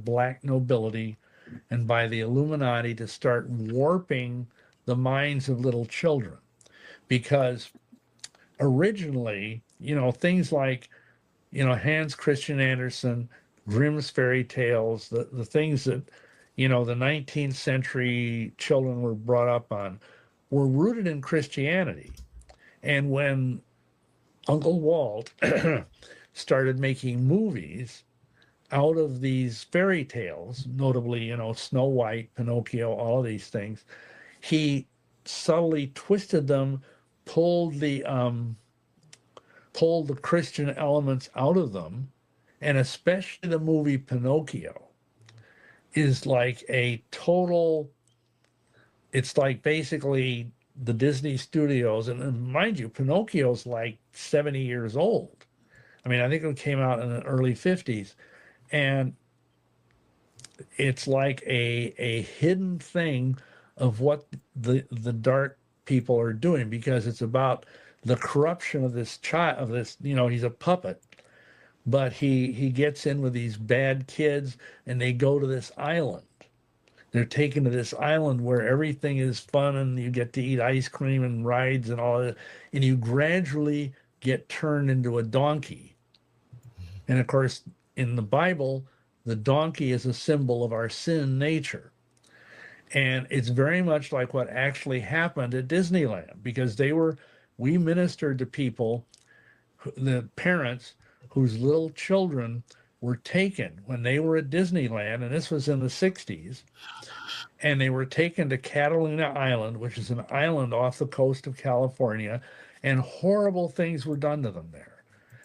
black nobility and by the Illuminati to start warping the minds of little children. Because originally, things like, Hans Christian Andersen, Grimm's fairy tales, the things that, the 19th century children were brought up on were rooted in Christianity. And when Uncle Walt started making movies out of these fairy tales, notably, Snow White, Pinocchio, all of these things, he subtly twisted them, pulled the Christian elements out of them, and especially the movie Pinocchio is like a total. It's like basically the Disney studios, and mind you, Pinocchio's like 70 years old. I mean, I think it came out in the early 50s, and it's like a hidden thing of what the dark people are doing, because it's about the corruption of this child, of this, he's a puppet, but he gets in with these bad kids, and they go to this island. They're taken to this island where everything is fun, and you get to eat ice cream and rides and all that, and you gradually get turned into a donkey. And of course, in the Bible, the donkey is a symbol of our sin nature. And it's very much like what actually happened at Disneyland, because we ministered to people, the parents whose little children were taken when they were at Disneyland, and this was in the 60s, and they were taken to Catalina Island, which is an island off the coast of California, and horrible things were done to them there.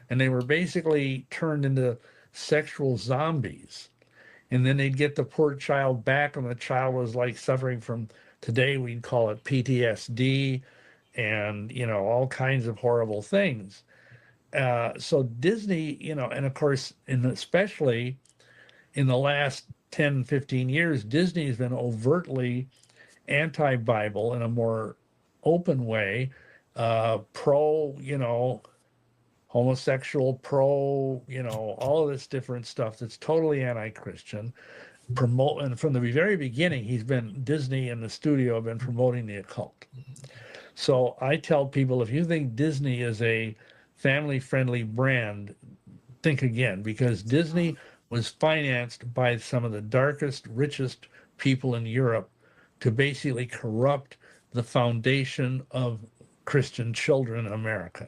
And they were basically turned into sexual zombies. And then they'd get the poor child back, and the child was like suffering from, today we'd call it PTSD, and, all kinds of horrible things. So Disney, and of course, especially in the last 10, 15 years, Disney has been overtly anti-Bible in a more open way, pro, homosexual, pro, all of this different stuff that's totally anti-Christian. And from the very beginning, Disney and the studio have been promoting the occult. So I tell people, if you think Disney is a family-friendly brand, think again, because Disney was financed by some of the darkest, richest people in Europe to basically corrupt the foundation of Christian children in America.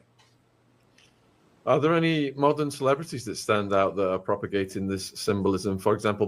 Are there any modern celebrities that stand out that are propagating this symbolism? For example,